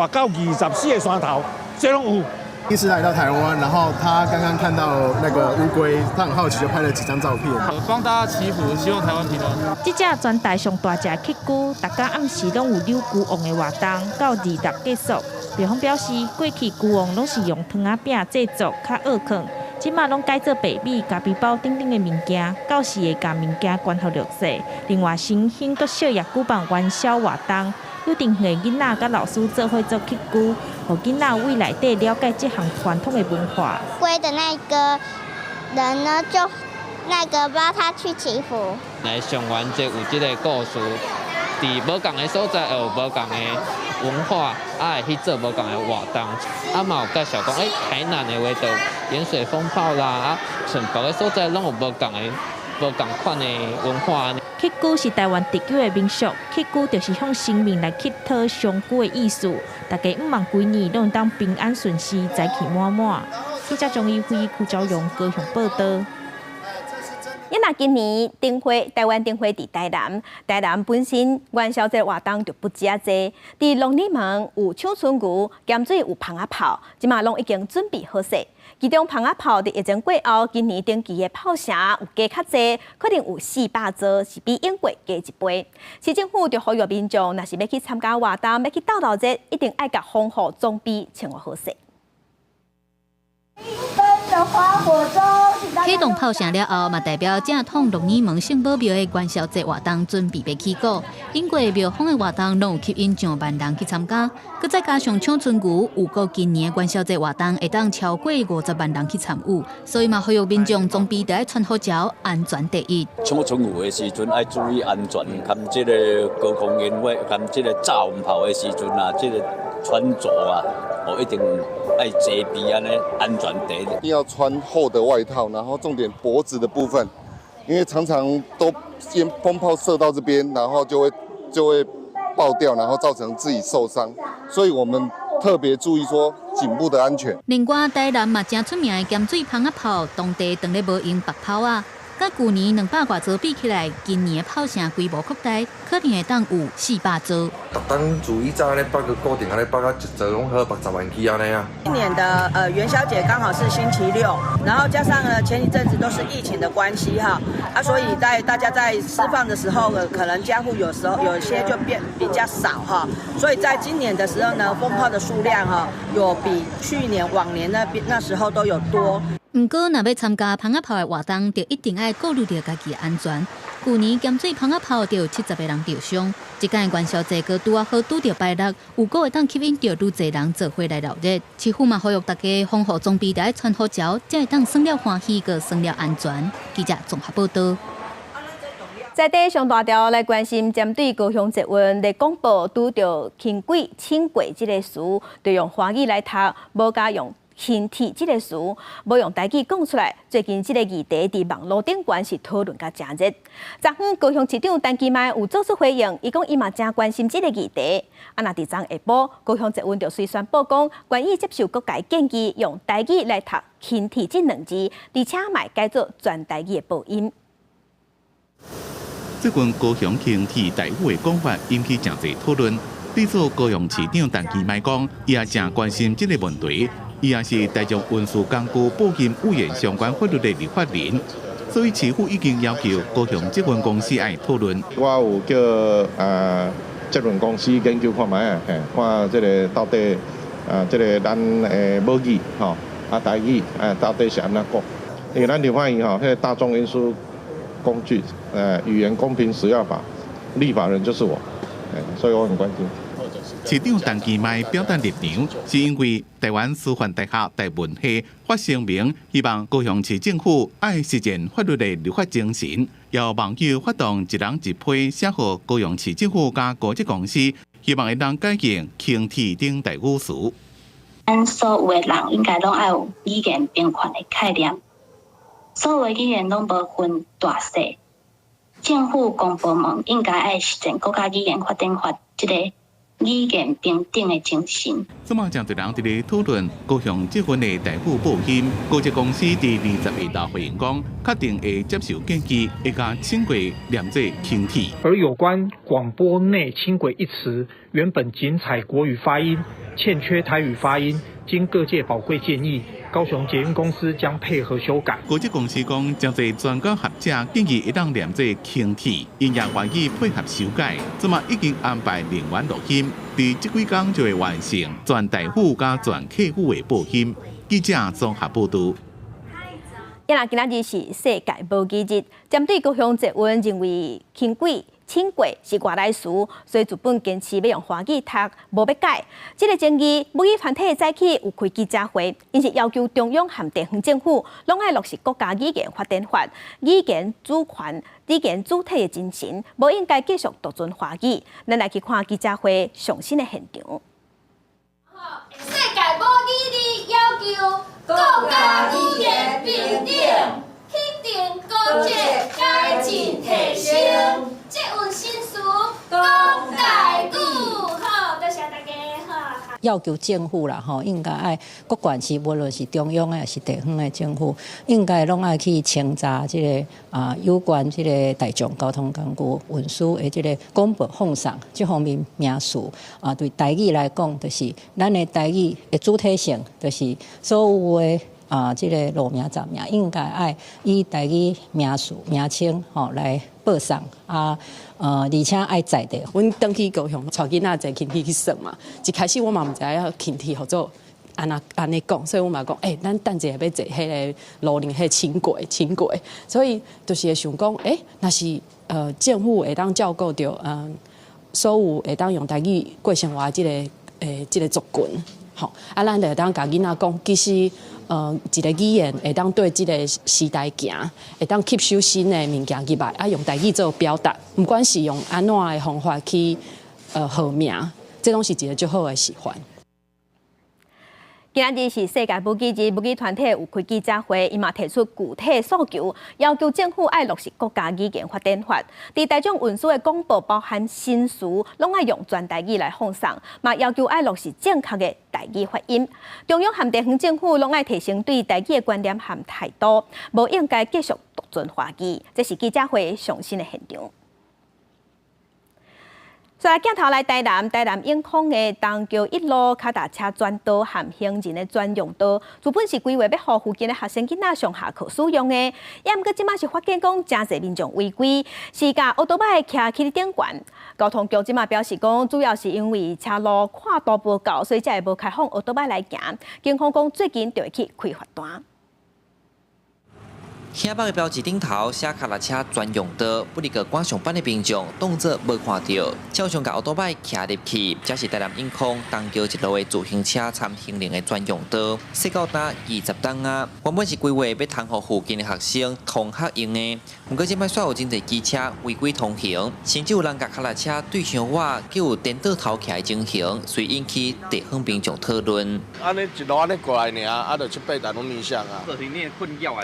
到24个山头，这拢有。第一次来到台湾，然后他刚刚看到那个乌龟，他很好奇，就拍了几张照片，帮大家祈福，希望台湾平安。这只全台上大只刻鼓，大家暗时拢有溜鼓王的活动，到26结束。地方表示，过去鼓王拢是用糖仔饼制作，较拗坑。即马拢改做白米、加皮包等等的物件，到时会将物件捐予弱势。另外，新兴阁小也举办元宵活动，有定会囡仔甲老师做伙做刻鼓，互囡仔为内底了解这项传统的文化。龟的那个人呢，就帮他去祈福。来上元节有这个故事，伫无同的所在有无同的文化，会去做无同的活动。嘛有介绍讲，台南的话就盐水风炮啦，全部的所在拢有无同款的文化。刻鼓是台湾特有的民俗，刻鼓就是向神明来乞讨上古的意思。大家毋望几年拢当平安顺遂，财气满满。记者张义辉、邱昭荣高雄报道。今年台湾灯会伫台南本身元宵节活动就不止啊多。伫龙里门有抢春牛，咸水有蜂仔炮，即马拢已经准备好势。其中蜂仔炮伫疫情过后，今年登记的炮声有加较济，可能有400座，是比英国加1倍。市政府就呼吁民众，若是要去参加活动，要去斗闹热，一定爱甲防护装备穿好势。启动炮声了后，嘛代表正统龙眼门圣保庙的元宵节活动准备要起鼓。英国庙方的活动拢有吸引上万人去参加，佮再加上抢春牛，有过今年的元宵节活动会当超过50万人去参与，所以嘛呼吁民众装备得爱穿好条，安全第一。抢春牛的时阵爱注意安全，含这个高空烟火，含这个炸红炮的时阵啊，这个穿着啊。一定爱遮蔽安尼安全第一。一定要穿厚的外套，然后重点脖子的部分，因为常常都风炮射到这边，然后就会爆掉，然后造成自己受伤，所以我们特别注意说颈部的安全。另外，台南嘛正出名的咸水蜂仔炮，当地当咧无用白炮啊。甲去年200多座比起来，今年的炮声规模扩大，可能会当有400座。特登注意在咧，个固定咧，个一座拢好60万起安尼啊。今年的元宵节刚好是星期六，然后加上前一阵子都是疫情的关系哈，所以在大家在释放的时候，可能家户有时候有些就变比较少哈，所以在今年的时候呢，蜂炮的数量哈有比去年往年那时候都有多。不过，若要参加蜂仔炮的活动，就一定要顾虑到家己的安全。去年咸水蜂仔炮就有70个人受伤，这届元宵节个拄好拄到拜六，有个会当吸引到愈侪人做伙来闹热。市府嘛呼吁大家防护装备要穿好潮，才会当算了欢喜，个算了安全。记者综合报道。在地上大条来关心，针对高雄捷运咧广播拄到轻轨、轻轨这个词，就用华语来读，无加用轻铁这个词，无用台语讲出来。最近这个议题伫网络顶关是讨论甲真热。昨昏高雄市长陈其迈有做出回应，伊讲伊嘛真关心这个议题。啊，那伫昨下晡，高雄捷运就随宣布讲，愿意接受各界建议，用台语来读轻铁这2字，而且嘛改做全台语的播音。这份高雄轻铁台语的讲法引起真侪讨论。对此，高雄市长陈其迈讲，伊也真关心这个问题。伊也是大众运输工具保险委员相关法律的立法人，所以市府已经要求高雄捷运公司爱讨论。我有叫捷运公司研究看卖看这个到底这个咱母语台语到底是安怎讲？因为咱就发现迄个大众运输工具语言公平使用法立法人就是我，所以我很关心。市长陈其迈表达立场，是因为台湾师范大学台文系发声明，希望高雄市政府爱实践法律的立法精神，要网友发动一人一批写给高雄市政府加高铁公司，希望会当改进轻铁等台语词。咱所有的人应该拢爱有语言平权的概念，所有的语言拢无分大小，政府公部门应该爱实践国家语言法典法这个语言平等的精神。这么真侪人伫咧讨论高雄捷运的台语保险，高铁公司伫20日大回应讲，确定会接受建议，会将轻轨连做轻铁。而有关广播内轻轨一词，原本仅采国语发音，欠缺台语发音，经各界宝贵建议，高雄捷运公司将配合修改。高铁公司讲，将在专家学者建议一当连做轻铁，因也愿意配合修改，这么已经安排人员录音，伫这几天就会完成全台语加全客语的播音。记者综合报道。今日是世界无机日，针对高雄捷运认为轻轨、轻轨是外来词，所以日本坚持要用华语读，无要改。这个争议，母语团体早起有开记者会，因是要求中央和地方政府拢爱落实国家语言发展法、语言主权、语言主体的精神，无应该继续独尊华语。咱来去看记者会上新的现场。世界无语日要求国家语言平等，肯定高铁改进提升，捷运新词讲台语。好，多谢大家。要求政府啦，应该爱各县市，无论是中央的还是地方的政府，应该拢爱去清查这个有关这个大众交通工具运输的这个广播放送这方面名词对台语来讲，就是咱的台语的主体性，就是所有的这个路名站名应该爱以台语名词名称来报送而且爱在地。阮登去高雄，带囡仔坐轻铁去耍嘛。一开始我嘛毋知影轻铁合作安尼讲，所以我嘛讲，咱等一下要坐迄个路宁迄轻轨，所以就是会想讲，若是政府会当照顾到所有会当用台语过生活这个族群，咱就会当甲囡仔讲，其实。一个语言会当对这个时代行，会当吸收新的物件入来，用台语做表达，不管是用安怎的方法去号名，这拢是一个最好的示范。今日是世界母鸡日，母鸡团体有开记者会，伊嘛提出具体诉求，要求政府爱落实国家语言发展法。伫大众运输的广播包含新词，拢爱用全台语来放送，嘛要求爱落实正确的台语发音。中央和地方政府拢爱提升对台语的观念和态度，无应该继续独尊华语。这是记者会上新的现场。再镜头来台南永康的东桥一路脚踏车专道和行人的专用道，原本是规划要互附近的学生囡仔上下课使用的，也毋过即马是发现讲真侪民众违规，是甲奥多摆徛起顶悬。交通局即马表示讲，主要是因为车路宽度不够，所以才会无开放奥多摆来行。警方讲最近就会去开罚单。乡北的标志顶头写脚踏车专用道，不哩个赶上班的民众当作无看到，照常甲奥多摆骑入去。这是台南永康东桥一路的自行车参行人的专用道，设到达20吨啊。原本是规划要通互附近的学生通学用的，不过即摆煞有真侪机车违规通行，甚至有人甲脚踏车对向我，叫有颠倒头骑的情形，遂引起地方民众讨论。安尼一路安尼过来尔，就7、8台拢影响啊。造成你的困扰啊，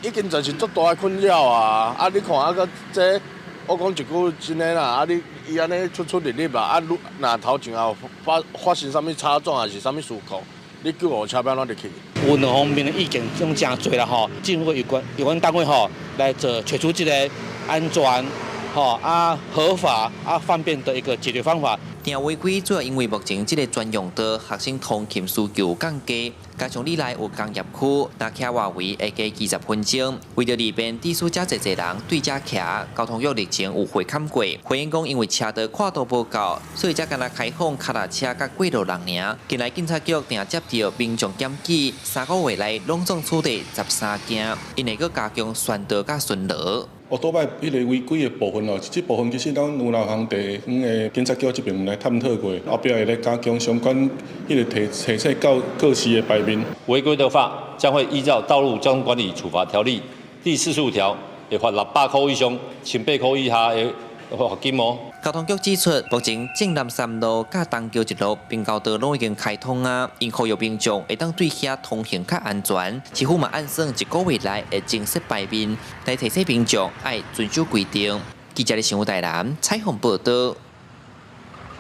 已经就是足大的困扰啊！你看个这，我讲一句真的啦，伊安尼出入入啊，若头前后发生啥物擦撞还是啥物事故，你叫我车要怎入去？有两方面的意见种真多啦吼，政府有关单位吼来找出一个安全、合法、方便的一个解决方法。定违规主要因为目前这个专用道学生通勤需求降低，加上里内有工业区，若徛外围会加20分钟。为着利便地处遮侪人对遮徛，交通局日前有会勘过，回应讲因为车道宽度不够，所以才敢若开放脚踏车甲过路人尔。近来警察局定接到民众检举，3个月内拢总处理13件，因会阁加强宣导甲巡逻。奥多摆迄个违规的部分哦，这部分其实咱有老行地方的警察局这边来探讨过，后壁会来加强相关迄个提醒到各市的排名。违规的话，将会依照《道路交通管理处罚条例》第45条，会罚600块以上，18块以下的罚金哦。交通局指出，目前正南3路甲东桥一路并交道拢已经开通啊，因呼吁民众会当对遐通行较安全。市府嘛按算1个月内会正式排面，来提醒民众爱遵守规定。记者李新武台南采访报道。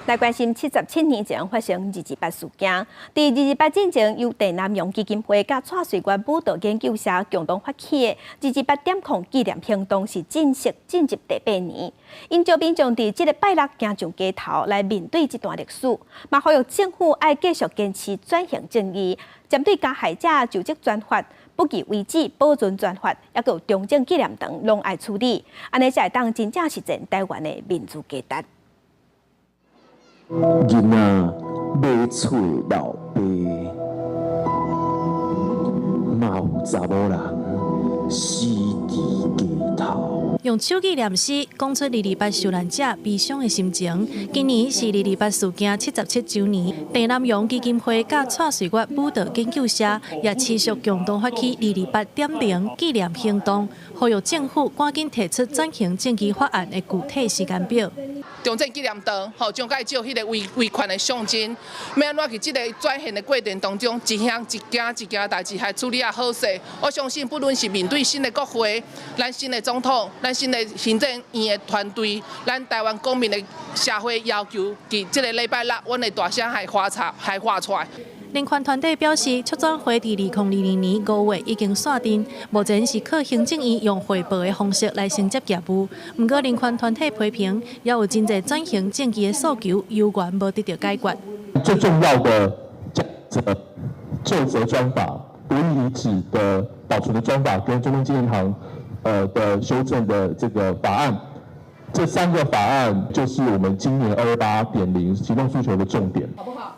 来关心77年前发生228事件。伫228进前，由台南洋基金会甲蔡水关舞蹈研究社共同发起的228点控纪念行动是正式进入第8年。因招民众伫这个拜六行上街头来面对这段历史，嘛呼吁政府爱继续坚持转型正义，针对加害者就职专法、不义为止保存专法，也有中正纪念堂拢爱处理，安尼才会当真正实现台湾的民主价值。囡仔买厝老爸，嘛有查某人死伫街头。用手机念诗，讲出228受难者悲伤的心情。今年是228事件77周年，台南洋基金会甲蔡水月舞蹈研究社也持续共同发起228点名纪念行动，呼吁政府赶紧提出转型正义法案的具体时间表。中正纪念堂，将介照迄个维权的象征，要安怎去这个转型的过程当中，一项一件代志还处理啊好势。我相信，不论是面对新的国会、咱新的总统、咱新的行政院的团队、咱台湾公民的社会要求，伫这个礼拜六，阮的大声还发出来。人权团体表示，促转会伫2020年5月已经锁定，目前是靠行政院用汇报的方式来承接业务。不过，人权团体批评，也有真侪转型正义的诉求犹原无得到解决。最重要的就责专法、独立遗址的保存的专法跟中正纪念堂的修正的这个法案。这3个法案就是我们今年228.0行动诉求的重点。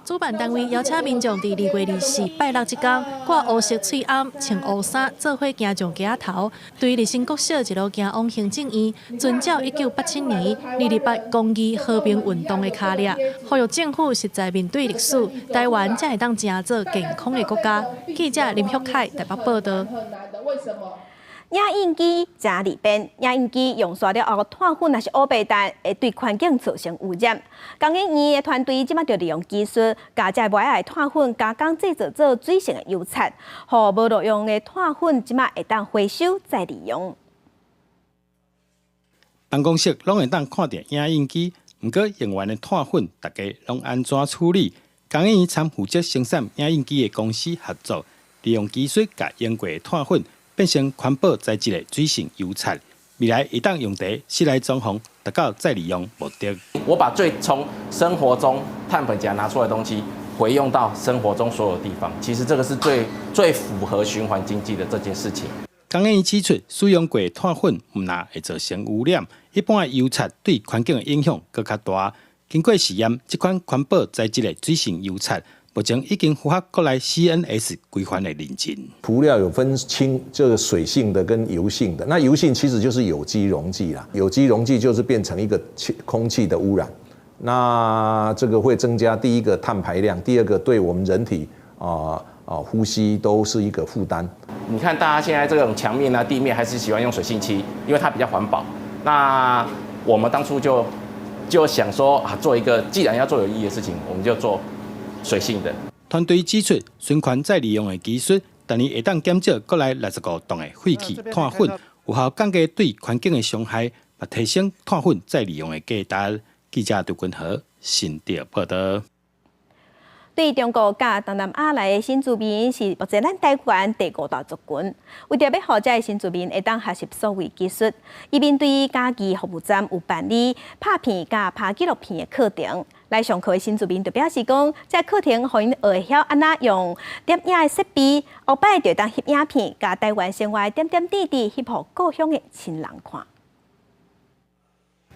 主办单位邀请民众伫2月24拜六这天，挂乌色翠暗、穿乌衫，做伙行上街头，对立新国小一路行往行政院，遵照1987年228公益和平运动的卡列，呼吁政府实在面对历史，台湾才会当成做健康的国家。记者林旭凯台北报道。影印机真利便，影印机用刷了后，碳粉也是乌白蛋，会对环境造成污染。工研院的团队即马就利用技术，加这歪矮碳粉加工制造做水性的油漆，互无路用的碳粉即马会当回收再利用。办公室拢会当看到影印机，不过用完的碳粉大家拢安怎处理？工研院参负责生产影印机的公司合作，利用技术把用过的碳粉变成环保材质的水性油漆，未来会当用在室内装潢，达到再利用目的。我把从生活中碳粉夹拿出来的东西回用到生活中所有地方，其实这个是最符合循环经济的这件事情。工研院指出，使用过的碳粉唔但会造成污染，一般的油漆对环境的影响更加大。经过实验，这款环保材质的水性油漆，目前已经符合国内 CNS 规范的认证。涂料有分清这个水性的跟油性的，那油性其实就是有机溶剂啦，有机溶剂就是变成一个空气的污染，那这个会增加第一个碳排量，第二个对我们人体呼吸都是一个负担。你看大家现在这种墙面啊、地面还是喜欢用水性漆，因为它比较环保。那我们当初就想说做一个既然要做有意义的事情，我们就做水性的。团队指出，循环再利用的技术，但年会当减少国内65吨的废弃碳粉，有效降低对环境的伤害，也提升碳粉再利用的价值。记者杜君和新竹报道。对中国甲东南亚来的新住民是目前咱台湾第5大族群。为着要让这新住民会当学习所谓技术，伊面对家己服务站有办理拍片甲拍纪录片的课程。来上课的新住民就表示讲，这课程互因学会晓安怎用摄影的设备，后摆就当翕影片，甲台湾生活的点点滴滴翕互故乡的亲人看。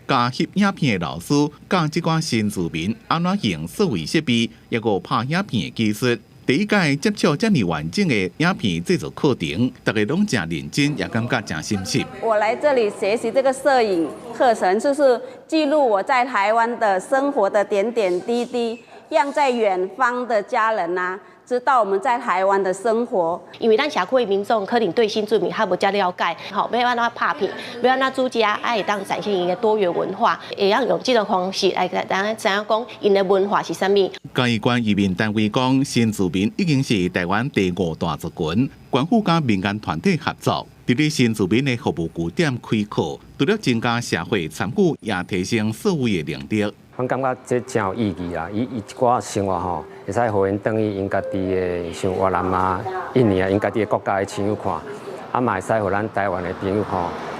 教翕影片的老师教这款新住民安怎用数位设备，也有拍影片的技术。第一届接触这么完整的影片制作课程，大家拢真认真，也感觉真心实。我来这里学习这个摄影课程，就是记录我在台湾的生活的点点滴滴，让在远方的家人知道我们在台湾的生活。因为咱社区的民众可能对新住民还无遮了解，要安怎拍片，要安怎主家，会当展现因的多元文化，会当用这种方式来让大家知影讲因的文化是啥物。嘉义县移民单位讲，新住民已经是台湾第5大族群，官府甲民间团体合作，伫咧新住民的服务据点开课，除了增加社会参与，也提升社会的能力。我感觉这真有意义啦！伊一寡生活会使互因等于因家己的，像越南啊、印尼因家己的国家的亲友看，嘛会使互咱台湾的朋友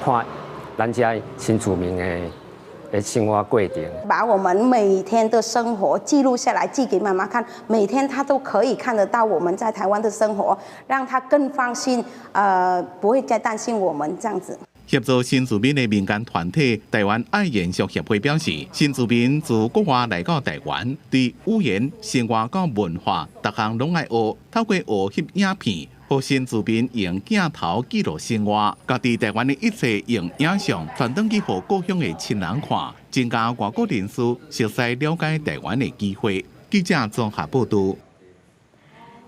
看咱家新住民的生活过程。把我们每天的生活记录下来，寄给妈妈看，每天她都可以看得到我们在台湾的生活，让她更放心，不会再担心我们这样子。协助新住民的民间团体台湾爱延续协会表示，新住民自国外来到台湾，对语言、生活到文化，各项拢爱学。透过学翕影片，让新住民用镜头记录生活，家己台湾的一切用影像传转去给故乡的亲人看，增加外国人士熟悉了解台湾的机会。记者综合报道。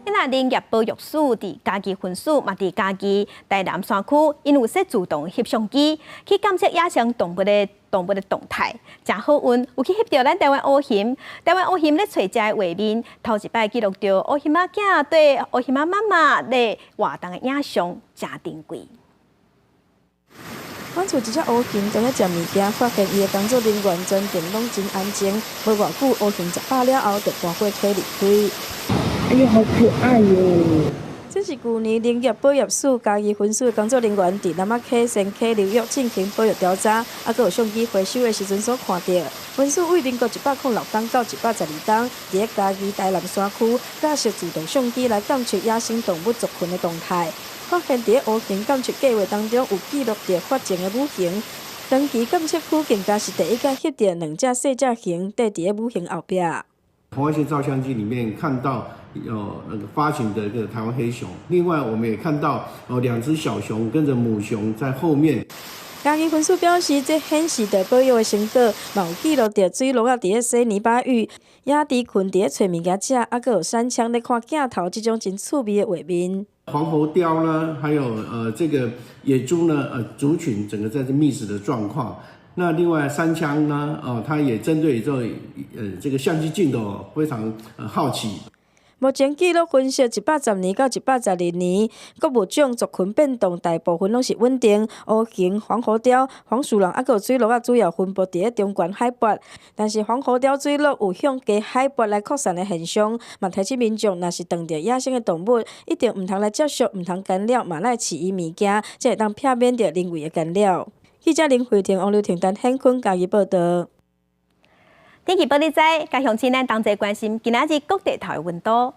因那林业保育署伫嘉义分署，嘛伫嘉义台南山区，因有设自动翕相机去监测野生动物的动态，真好运，有去翕到咱台湾乌熊。台湾乌熊咧找食的画面，头一摆记录到乌熊仔囝对乌熊仔妈妈咧活动的影像，真珍贵。阮厝一只乌熊正在食物件，发现伊的工作人员全程拢真安静。无偌久，乌熊食饱了后，就搬过腿离开。哎呀，好可爱哟！这是去年林业保育署嘉义分署的工作人员伫南仔溪山溪流域进行保育调查，佮有相机回收的时阵所看到。分署为民国106天到112天，伫嘉义台南山区架设自动相机来监测野生动物族群的动态，发现伫乌熊监测计划当中有记录着发情的母熊。长期监测区更加是第一个翕到2只细只熊缀伫母熊后壁。红外线照相机里面看到那个发情的一个台湾黑熊，另外我们也看到2只小熊跟着母熊在后面。嘉义分署表示，这显示着保育的成果，嘛有记录着水鹿仔伫咧洗泥巴浴、野猪群伫咧找物件食，还佫有山羌咧看镜头这种真趣味的画面。黄喉貂呢，还有这个野猪呢，族群整个在这觅食的状况。那另外山羌呢，它也针对这个相机镜头非常好奇。目前记录分析110年到112年，国物种族群变动大部分拢是稳定。乌熊、黄喉貂、黄鼠狼，还有水鹿主要分布伫中悬海拔，但是黄喉貂、水鹿有向低海拔来扩散的现象，嘛提醒民众，若是撞到野生的动物，一定唔通来接触，唔通干扰，嘛来饲伊物件，才会当避免着人为的干扰。记者林慧婷、王刘婷、陈显坤家己报道。天气报你知，加乡亲咱同齐关心今仔日各地头的温度。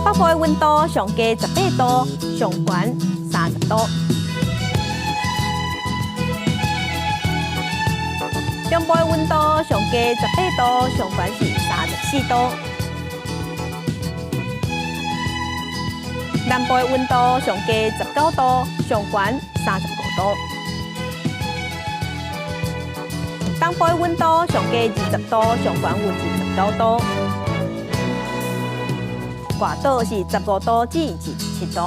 北部的温度上加18度，上悬30度；中部的温度上加18度，上悬是34度；南部的温度上加19度，上悬35度；东部的温度上加20度，上悬有29度；外岛是15度至27度。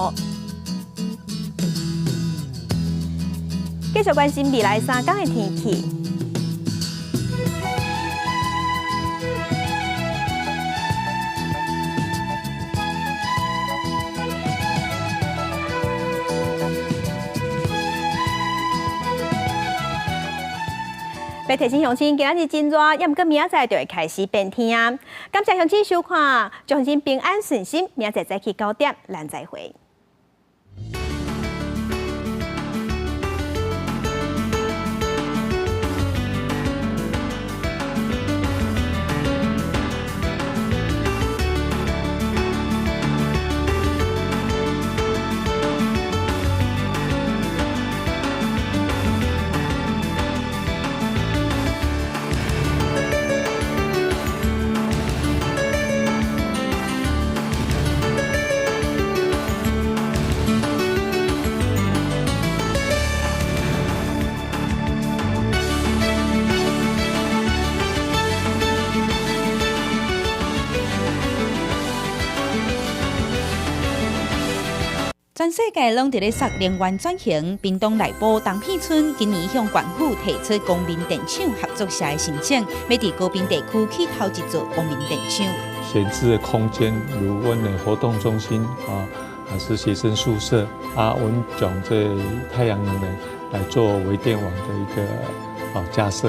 继续关心未来3天的天气。要提醒乡亲，今仔日真热，也毋过明仔载就会开始变天。感谢乡亲收看，祝乡亲平安顺心。明仔载早起9点，咱再会。全世界拢伫咧说能源转型，屏东内埔东片村今年向县府提出公民电厂合作社的申请，要伫高屏地区起头一座公民电厂。闲置的空间，如阮的活动中心还是学生宿舍阮将这太阳能来做微电网的一个架设